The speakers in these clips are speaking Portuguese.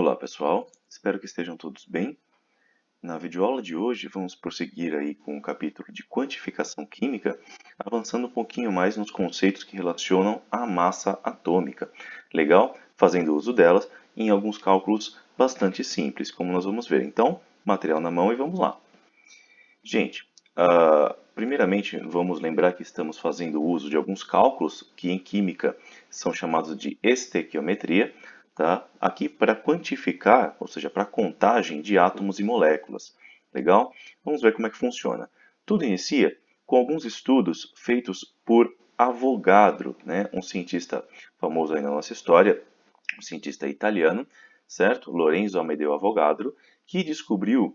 Olá pessoal, espero que estejam todos bem. Na videoaula de hoje vamos prosseguir aí com o capítulo de quantificação química, avançando um pouquinho mais nos conceitos que relacionam à massa atômica. Legal? Fazendo uso delas em alguns cálculos bastante simples, como nós vamos ver. Então, material na mão e vamos lá. Gente, primeiramente vamos lembrar que estamos fazendo uso de alguns cálculos que em química são chamados de estequiometria, tá? Aqui para quantificar, ou seja, para contagem de átomos e moléculas. Legal? Vamos ver como é que funciona. Tudo inicia com alguns estudos feitos por Avogadro, né? Um cientista famoso aí na nossa história, um cientista italiano, certo? Lorenzo Amedeo Avogadro, que descobriu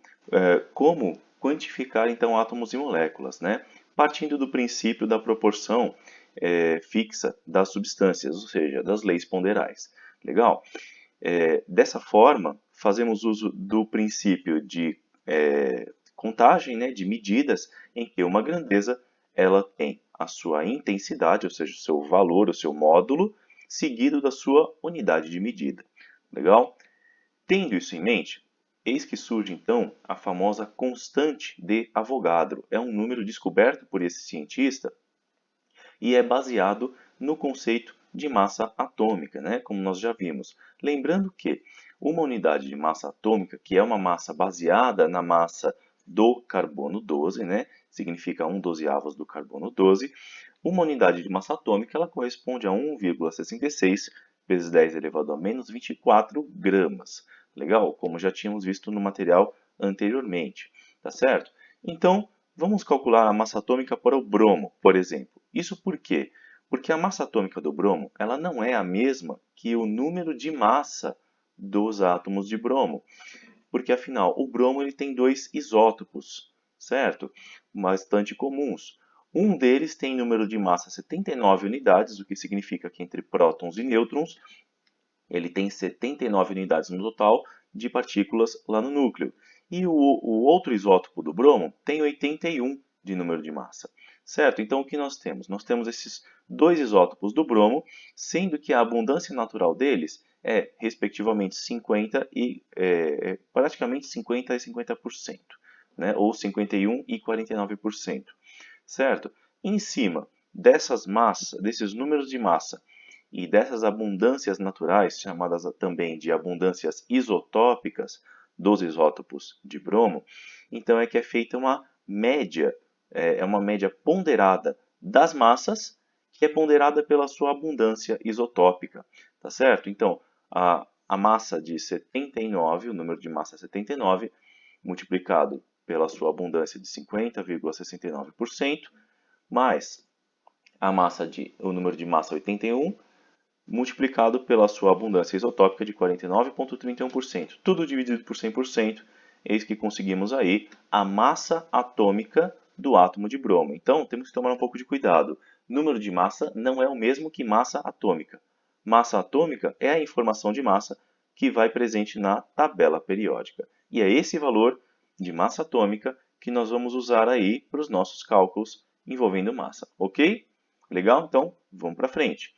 como quantificar então átomos e moléculas, né? Partindo do princípio da proporção fixa das substâncias, ou seja, das leis ponderais. Legal? Dessa forma, fazemos uso do princípio de contagem, né, de medidas, em que uma grandeza ela tem a sua intensidade, ou seja, o seu valor, o seu módulo, seguido da sua unidade de medida. Legal? Tendo isso em mente, eis que surge então a famosa constante de Avogadro. É um número descoberto por esse cientista e é baseado no conceito de massa atômica, né? Como nós já vimos. Lembrando que uma unidade de massa atômica, que é uma massa baseada na massa do carbono 12, né? Significa 1/12 do carbono 12. Uma unidade de massa atômica ela corresponde a 1,66 vezes 10 elevado a menos 24 gramas. Legal? Como já tínhamos visto no material anteriormente. Tá certo? Então, vamos calcular a massa atômica para o bromo, por exemplo. Isso por quê? Porque a massa atômica do bromo ela não é a mesma que o número de massa dos átomos de bromo. Porque, afinal, o bromo ele tem dois isótopos, certo? Bastante comuns. Um deles tem número de massa 79 unidades, o que significa que entre prótons e nêutrons ele tem 79 unidades no total de partículas lá no núcleo. E o outro isótopo do bromo tem 81 de número de massa. Certo? Então, o que nós temos? Nós temos esses dois isótopos do bromo, sendo que a abundância natural deles é, respectivamente, 50 e praticamente 50 e 50%, né? Ou 51 e 49%. Certo? Em cima dessas massas, desses números de massa e dessas abundâncias naturais, chamadas também de abundâncias isotópicas dos isótopos de bromo, então é que é feita uma média, uma média ponderada das massas, que é ponderada pela sua abundância isotópica, tá certo? Então, a massa de 79, o número de massa 79, multiplicado pela sua abundância de 50,69%, mais o número de massa 81, multiplicado pela sua abundância isotópica de 49,31%. Tudo dividido por 100%, eis que conseguimos aí a massa atômica do átomo de bromo. Então, temos que tomar um pouco de cuidado. Número de massa não é o mesmo que massa atômica. Massa atômica é a informação de massa que vai presente na tabela periódica. E é esse valor de massa atômica que nós vamos usar aí para os nossos cálculos envolvendo massa, ok? Legal? Então, vamos para frente.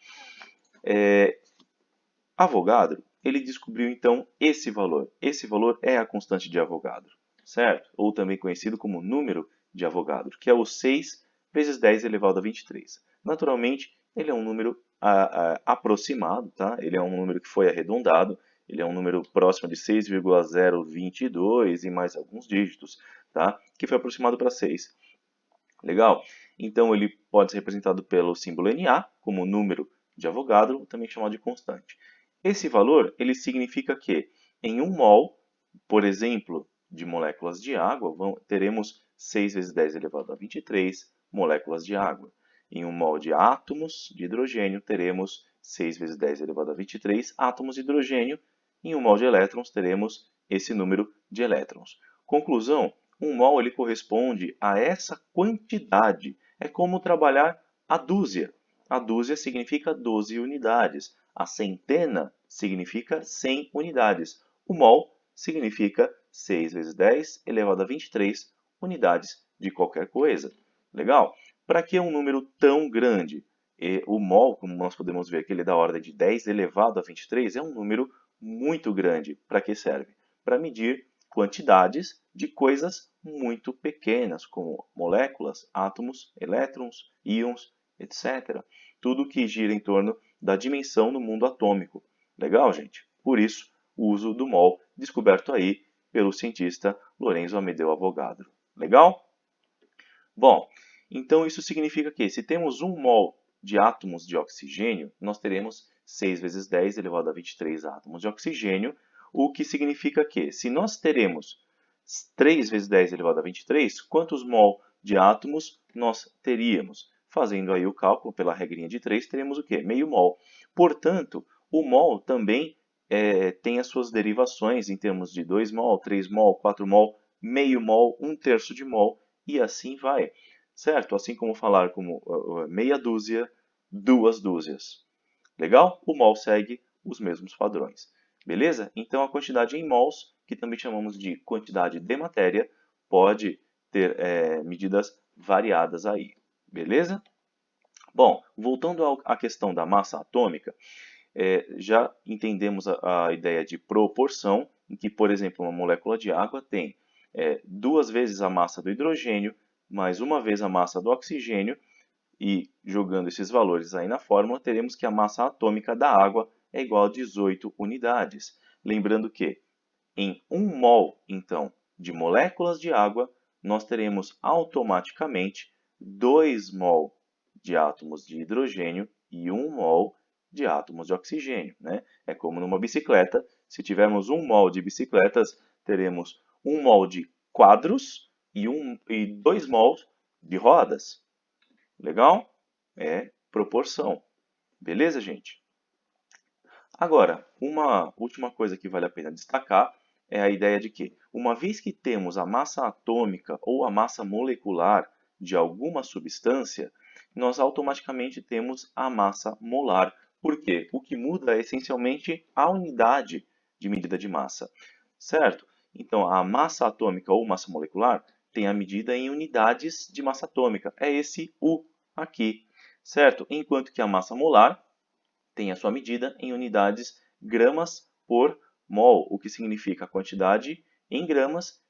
Avogadro, ele descobriu então esse valor. Esse valor é a constante de Avogadro, certo? Ou também conhecido como número de Avogadro, que é o 6 vezes 10 elevado a 23. Naturalmente, ele é um número aproximado, tá? Ele é um número que foi arredondado, ele é um número próximo de 6,022 e mais alguns dígitos, tá? Que foi aproximado para 6. Legal? Então, ele pode ser representado pelo símbolo Na, como número de Avogadro, também chamado de constante. Esse valor ele significa que em 1 mol, por exemplo, de moléculas de água, teremos 6 vezes 10 elevado a 23 moléculas de água. Em 1 mol de átomos de hidrogênio, teremos 6 vezes 10 elevado a 23 átomos de hidrogênio. Em 1 mol de elétrons, teremos esse número de elétrons. Conclusão, 1 mol ele corresponde a essa quantidade. É como trabalhar a dúzia. A dúzia significa 12 unidades. A centena significa 100 unidades. O mol significa 6 vezes 10 elevado a 23 unidades de qualquer coisa. Legal? Para que um número tão grande? O mol, como nós podemos ver que ele é da ordem de 10 elevado a 23, é um número muito grande. Para que serve? Para medir quantidades de coisas muito pequenas, como moléculas, átomos, elétrons, íons, etc. Tudo que gira em torno da dimensão no mundo atômico. Legal, gente? Por isso, o uso do mol, descoberto aí pelo cientista Lorenzo Amedeo Avogadro. Legal? Bom, então isso significa que se temos 1 mol de átomos de oxigênio, nós teremos 6 vezes 10 elevado a 23 átomos de oxigênio, o que significa que se nós teremos 3 vezes 10 elevado a 23, quantos mol de átomos nós teríamos? Fazendo aí o cálculo pela regrinha de 3, teremos o quê? Meio mol. Portanto, o mol também tem as suas derivações em termos de 2 mol, 3 mol, 4 mol, meio mol, 1/3 de mol, e assim vai, certo? Assim como falar como meia dúzia, 2 dúzias. Legal? O mol segue os mesmos padrões. Beleza? Então a quantidade em mols, que também chamamos de quantidade de matéria, pode ter medidas variadas aí. Beleza? Bom, voltando à questão da massa atômica, já entendemos a ideia de proporção, em que, por exemplo, uma molécula de água tem 2 vezes a massa do hidrogênio, mais 1 vez a massa do oxigênio, e jogando esses valores aí na fórmula, teremos que a massa atômica da água é igual a 18 unidades. Lembrando que em 1 mol, então, de moléculas de água, nós teremos automaticamente 2 mol de átomos de hidrogênio e 1 mol de átomos de oxigênio, né? É como numa bicicleta, se tivermos 1 mol de bicicletas, teremos 1 mol de quadros e 2 mols de rodas. Legal? É proporção. Beleza, gente? Agora, uma última coisa que vale a pena destacar é a ideia de que, uma vez que temos a massa atômica ou a massa molecular de alguma substância, nós automaticamente temos a massa molar. Por quê? O que muda é essencialmente a unidade de medida de massa, certo? Então, a massa atômica ou massa molecular tem a medida em unidades de massa atômica. É esse U aqui, certo? Enquanto que a massa molar tem a sua medida em unidades gramas por mol, o que significa a quantidade em gramas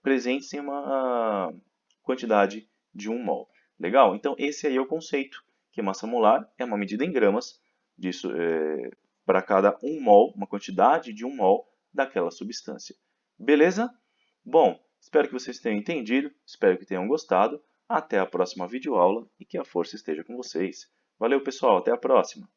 presentes em uma quantidade de 1 mol. Legal? Então, esse aí é o conceito, que massa molar é uma medida em gramas disso, para cada 1 mol, uma quantidade de 1 mol daquela substância. Beleza? Bom, espero que vocês tenham entendido, espero que tenham gostado. Até a próxima videoaula e que a força esteja com vocês. Valeu, pessoal, até a próxima!